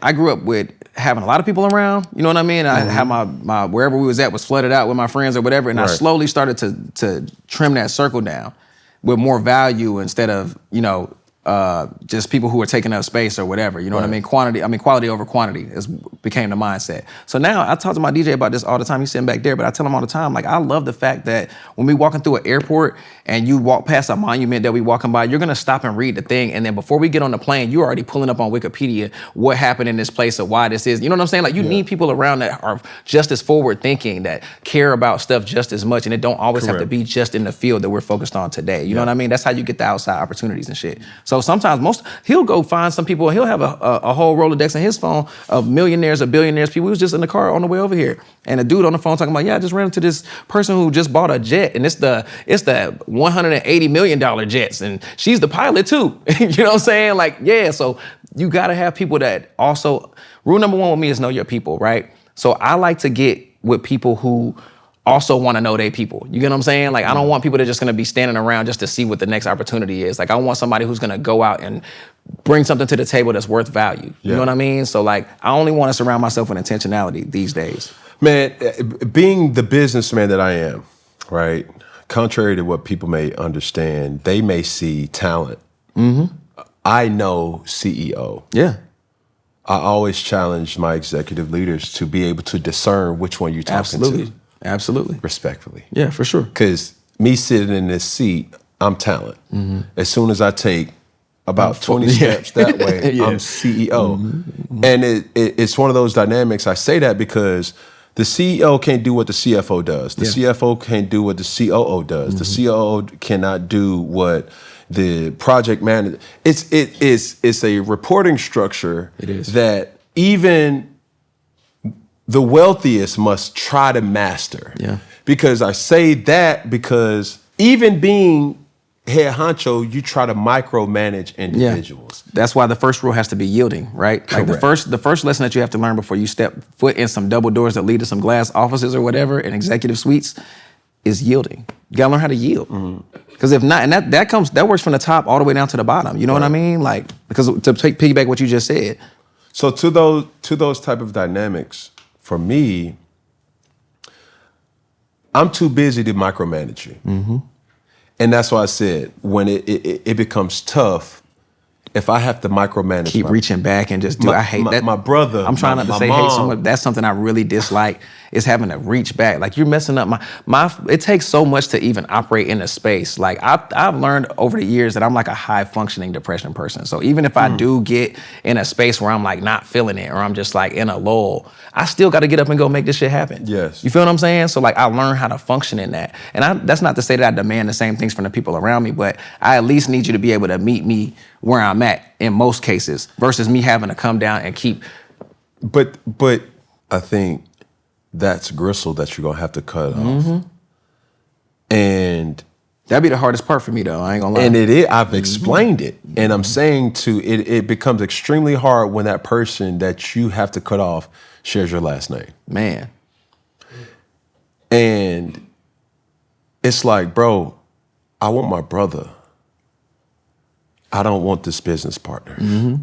I grew up with having a lot of people around, you know what I mean? I had my wherever we was at was flooded out with my friends or whatever, and I slowly started to trim that circle down with more value instead of, just people who are taking up space or whatever, you know what I mean? Quality over quantity became the mindset. So now I talk to my DJ about this all the time. He's sitting back there, but I tell him all the time, like, I love the fact that when we walking through an airport and you walk past a monument that we walking by, you're gonna stop and read the thing, and then before we get on the plane, you're already pulling up on Wikipedia what happened in this place or why this is. You know what I'm saying? Like, you need people around that are just as forward thinking, that care about stuff just as much, and it don't always have to be just in the field that we're focused on today. You know what I mean? That's how you get the outside opportunities and shit. So sometimes he'll go find some people, he'll have a whole Rolodex in his phone of millionaires or billionaires people. He was just in the car on the way over here, and a dude on the phone talking about, I just ran into this person who just bought a jet, and it's the $180 million jets, and she's the pilot too. You know what I'm saying? Like, so you gotta have people that also, rule number one with me is know your people, right? So I like to get with people who also want to know they people. You get what I'm saying? Like, I don't want people that are just going to be standing around just to see what the next opportunity is. Like, I want somebody who's going to go out and bring something to the table that's worth value. You know what I mean? So, like, I only want to surround myself with intentionality these days. Man, being the businessman that I am, right? Contrary to what people may understand, they may see talent. I know CEO. Yeah. I always challenge my executive leaders to be able to discern which one you're talking to. Absolutely. Respectfully. Yeah, for sure. Because me sitting in this seat, I'm talent. As soon as I take about 20 steps that way, I'm CEO. And it's one of those dynamics. I say that because the CEO can't do what the CFO does. The CFO can't do what the COO does. The COO cannot do what the project manager. It's a reporting structure that even the wealthiest must try to master. Because I say that because even being head honcho, you try to micromanage individuals. That's why the first rule has to be yielding, right? Correct. Like the first lesson that you have to learn before you step foot in some double doors that lead to some glass offices or whatever in executive suites is yielding. You gotta learn how to yield. Because if not, and that works from the top all the way down to the bottom. You know what I mean? Like, because to piggyback what you just said. So to those type of dynamics, for me, I'm too busy to micromanage you. And that's why I said, when it becomes tough, if I have to micromanage, keep reaching back and just do. I hate that. My brother. I'm trying not to say hate so much. That's something I really dislike, is having to reach back. Like, you're messing up my. It takes so much to even operate in a space. Like, I've learned over the years that I'm like a high functioning depression person. So even if I do get in a space where I'm like not feeling it, or I'm just like in a lull, I still got to get up and go make this shit happen. Yes. You feel what I'm saying? So like, I learned how to function in that. And that's not to say that I demand the same things from the people around me, but I at least need you to be able to meet me where I'm at in most cases, versus me having to come down and keep. But I think that's gristle that you're gonna have to cut off. And that'd be the hardest part for me, though. I ain't gonna lie. And it is. I've explained it, and I'm saying it becomes extremely hard when that person that you have to cut off shares your last name. Man. And it's like, bro, I want my brother. I don't want this business partner.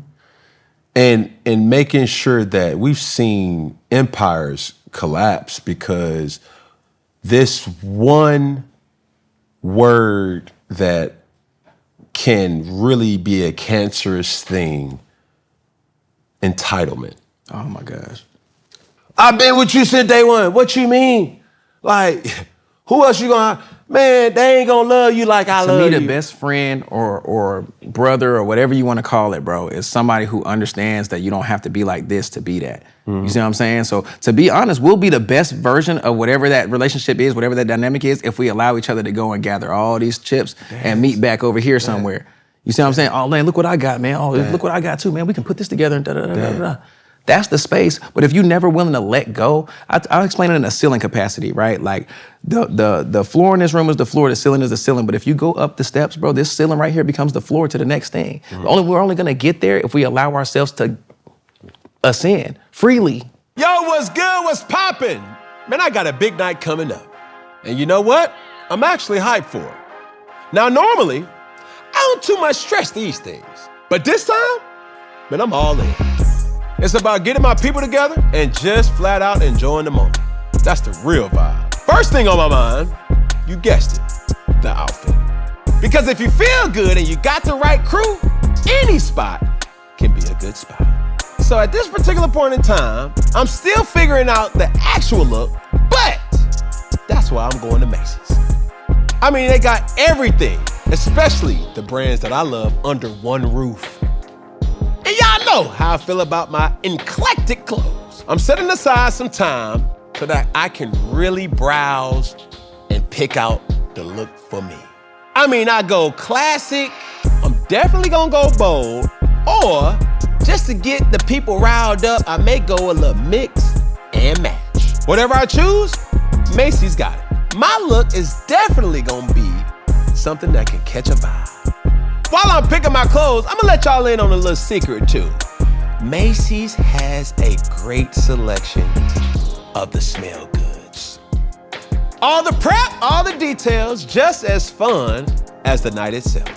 And making sure that we've seen empires collapse because this one word that can really be a cancerous thing, entitlement. Oh my gosh. I've been with you since day one. What you mean? Like, who else you gonna, man, they ain't gonna love you like I love you. To me, the best friend or brother or whatever you want to call it, bro, is somebody who understands that you don't have to be like this to be that. You see what I'm saying? So to be honest, we'll be the best version of whatever that relationship is, whatever that dynamic is, if we allow each other to go and gather all these chips and meet back over here somewhere. You see what I'm saying? Oh, man, look what I got, man. Oh, look what I got too, man. We can put this together and da-da-da-da-da. That's the space. But if you're never willing to let go, I'll explain it in a ceiling capacity, right? Like the floor in this room is the floor, the ceiling is the ceiling. But if you go up the steps, bro, this ceiling right here becomes the floor to the next thing. We're only gonna get there if we allow ourselves to ascend freely. Yo, what's good? What's poppin'? Man, I got a big night coming up. And you know what? I'm actually hyped for it. Now, normally, I don't too much stress these things. But this time, man, I'm all in. It's about getting my people together and just flat out enjoying the moment. That's the real vibe. First thing on my mind, you guessed it, the outfit. Because if you feel good and you got the right crew, any spot can be a good spot. So at this particular point in time, I'm still figuring out the actual look, but that's why I'm going to Macy's. I mean, they got everything, especially the brands that I love under one roof. And y'all know how I feel about my eclectic clothes. I'm setting aside some time so that I can really browse and pick out the look for me. I mean, I go classic, I'm definitely gonna go bold, or just to get the people riled up, I may go a little mix and match. Whatever I choose, Macy's got it. My look is definitely gonna be something that can catch a vibe. While I'm picking my clothes, I'm gonna let y'all in on a little secret too. Macy's has a great selection of the smell goods. All the prep, all the details, just as fun as the night itself.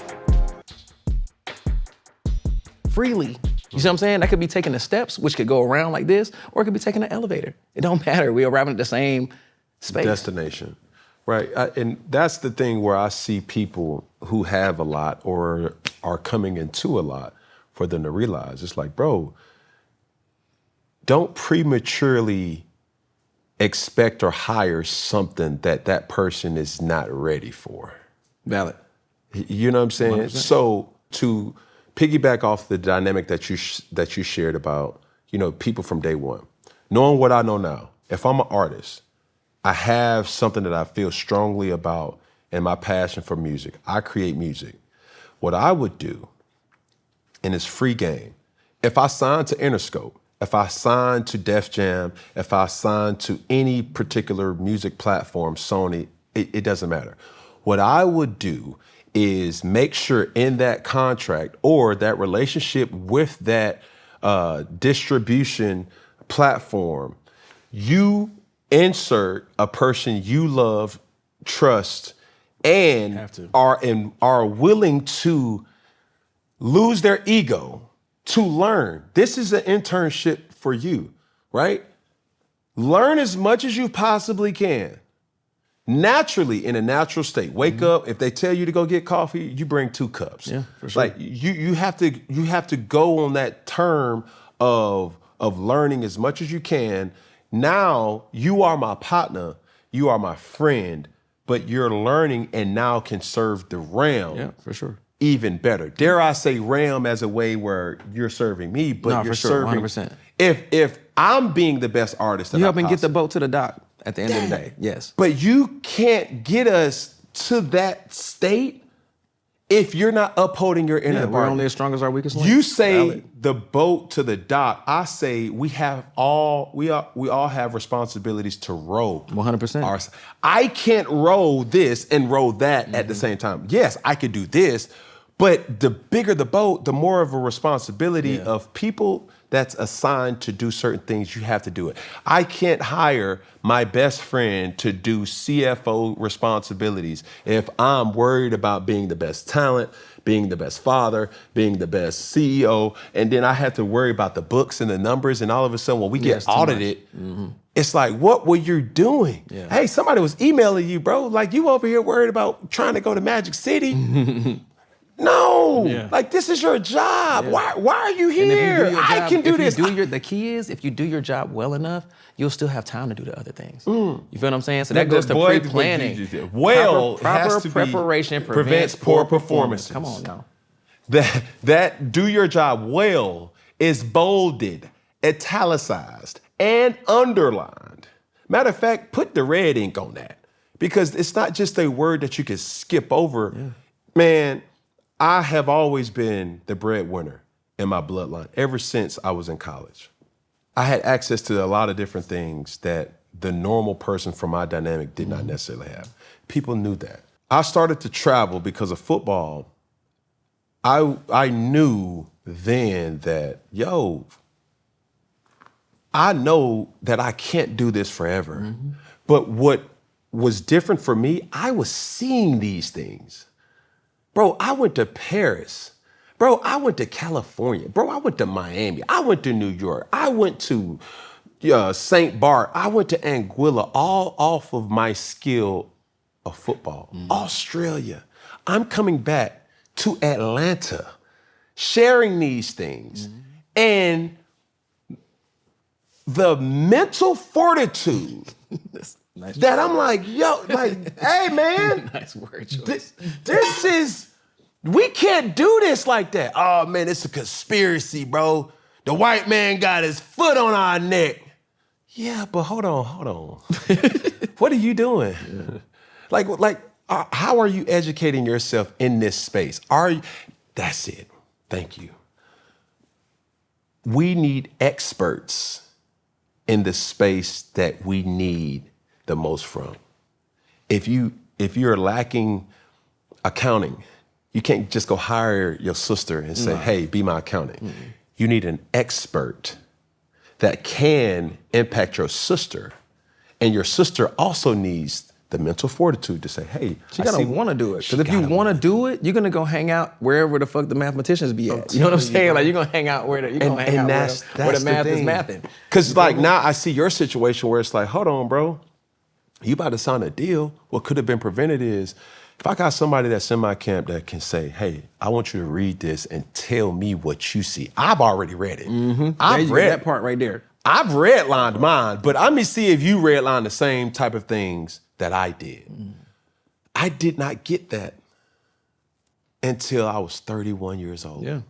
Freely. You see what I'm saying? That could be taking the steps, which could go around like this, or it could be taking the elevator. It don't matter. We're arriving at the same space. Destination, right? And that's the thing where I see people who have a lot or are coming into a lot for them to realize. It's like, bro, don't prematurely expect or hire something that that person is not ready for. Valid. You know what I'm saying? 100%. So to piggyback off the dynamic that you shared about, people from day one, knowing what I know now, if I'm an artist, I have something that I feel strongly about and my passion for music. I create music. What I would do, and it's free game, if I sign to Interscope, if I sign to Def Jam, if I sign to any particular music platform, Sony, it doesn't matter. What I would do is make sure in that contract or that relationship with that distribution platform, you insert a person you love, trust, and are willing to lose their ego to learn. This is an internship for you, right? Learn as much as you possibly can. Naturally, in a natural state. Wake up. If they tell you to go get coffee, you bring 2 cups. Yeah, for sure. Like you have to go on that term of learning as much as you can. Now you are my partner, you are my friend, but you're learning and now can serve the realm. Yeah, for sure. Even better. Dare I say realm as a way where you're serving me, but you're serving. 100%. If I'm being the best artist that you I helping get the possibly- boat to the dock at the end of the day. Yes. But you can't get us to that state if you're not upholding your inner We're bargain. only as strong as our weakest link. You say Valid. the boat to the dock. I say we all have responsibilities to row. 100%. I can't row this and row that at the same time. Yes, I could do this, but the bigger the boat, the more of a responsibility of people that's assigned to do certain things. You have to do it. I can't hire my best friend to do CFO responsibilities if I'm worried about being the best talent, being the best father, being the best CEO, and then I have to worry about the books and the numbers, and all of a sudden when we get audited, it's like, what were you doing? Yeah. Hey, somebody was emailing you, bro. Like, you over here worried about trying to go to Magic City. No, like this is your job. Yeah. Why are you And if you here? do your I job- can do if this. you do the key is, if you do your job well enough, you'll still have time to do the other things. You feel what I'm saying? So that goes to pre-planning. Proper preparation prevents poor performances. Come on now. That do your job well is bolded, italicized, and underlined. Matter of fact, put the red ink on that because it's not just a word that you can skip over. Yeah. Man, I have always been the breadwinner in my bloodline ever since I was in college. I had access to a lot of different things that the normal person from my dynamic did not necessarily have. People knew that. I started to travel because of football. I knew then that, I know that I can't do this forever. But what was different for me, I was seeing these things. Bro, I went to Paris Bro, I went to California. Bro, I went to Miami. I went to New York. I went to St. Bart. I went to Anguilla, all off of my skill of football. Australia. I'm coming back to Atlanta, sharing these things. And the mental fortitude nice that I'm like, yo, like, hey, man. Nice word choice. This is, we can't do this like that. Oh, man, it's a conspiracy, bro. The white man got his foot on our neck. Yeah, but hold on. What are you doing? Yeah. How are you educating yourself in this space? That's it. Thank you. We need experts in the space that we need the most from. If you're lacking accounting, you can't just go hire your sister and say, hey, be my accountant. You need an expert that can impact your sister. And your sister also needs the mental fortitude to say, hey, she gotta want to do it. Because if you want to do it, you're gonna go hang out wherever the fuck the mathematicians be at. You know what I'm saying? Like, you're gonna hang out where the math is mathing. Because now I see your situation where it's like, hold on, bro. You about to sign a deal. What could have been prevented is, if I got somebody that's in my camp that can say, hey, I want you to read this and tell me what you see. I've already read it. I've read that part right there. I've redlined mine, but let me see if you redline the same type of things that I did. I did not get that until I was 31 years old. Yeah.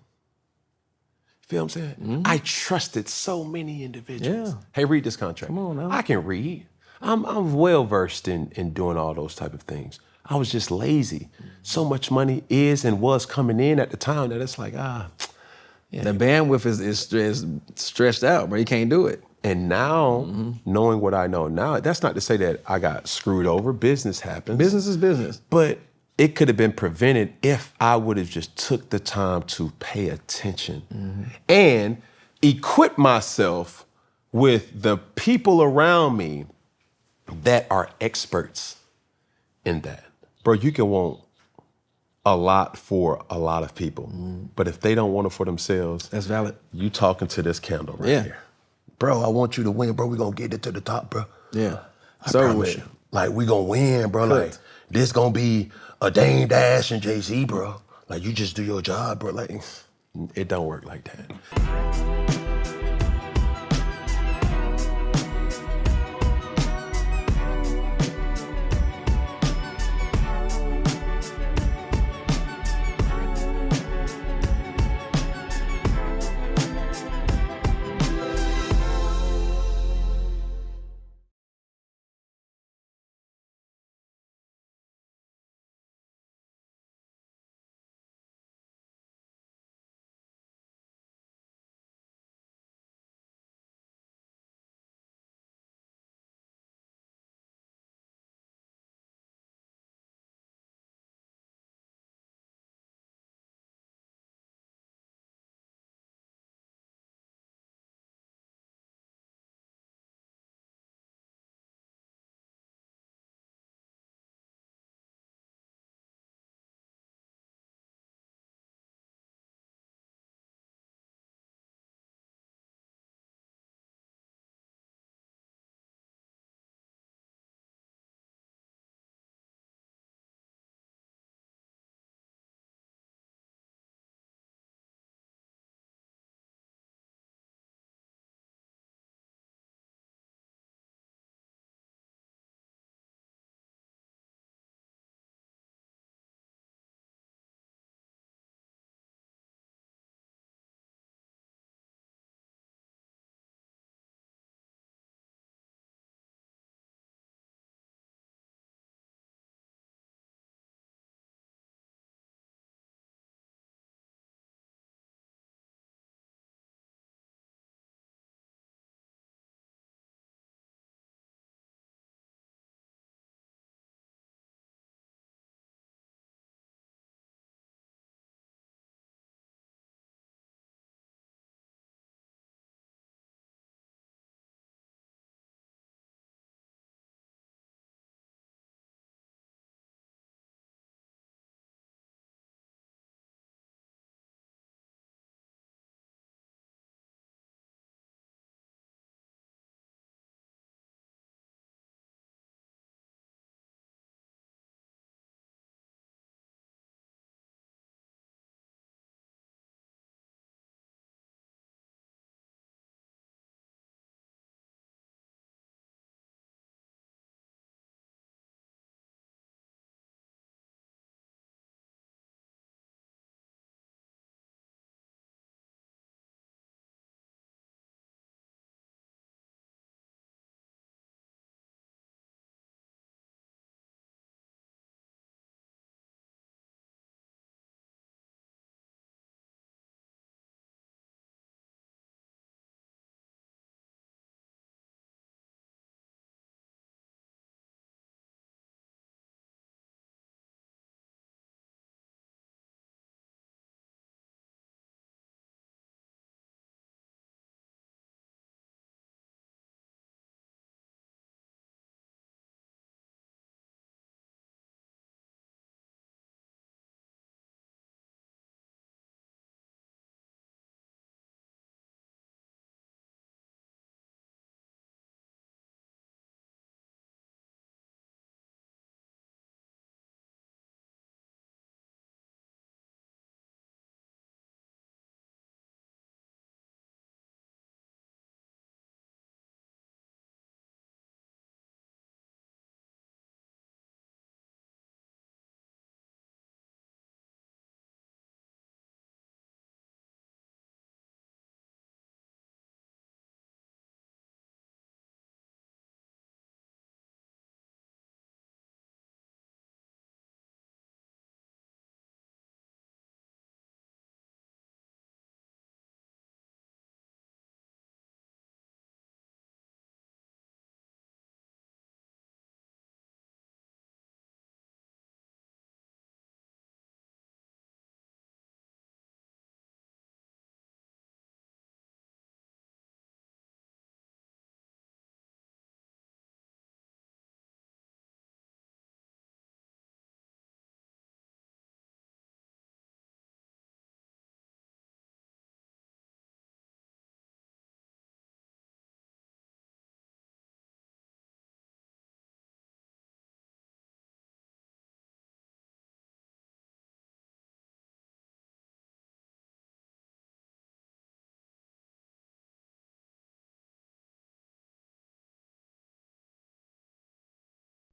Feel what I'm saying? I trusted so many individuals. Yeah. Hey, read this contract. Come on now. I can read. I'm well versed in doing all those type of things. I was just lazy. So much money is and was coming in at the time that it's like, yeah. The bandwidth is stretched out, bro. You can't do it. And now, knowing what I know now, that's not to say that I got screwed over. Business happens. Business is business. But it could have been prevented if I would have just took the time to pay attention and equip myself with the people around me that are experts in that. Bro, you can want a lot for a lot of people, but if they don't want it for themselves, that's valid. You talking to this candle right here. Bro, I want you to win, bro. We gonna get it to the top, bro. Yeah. I promise you. Like, we gonna win, bro. Like, this gonna be a Dame Dash and Jay-Z, bro. Like, you just do your job, bro. Like, it don't work like that.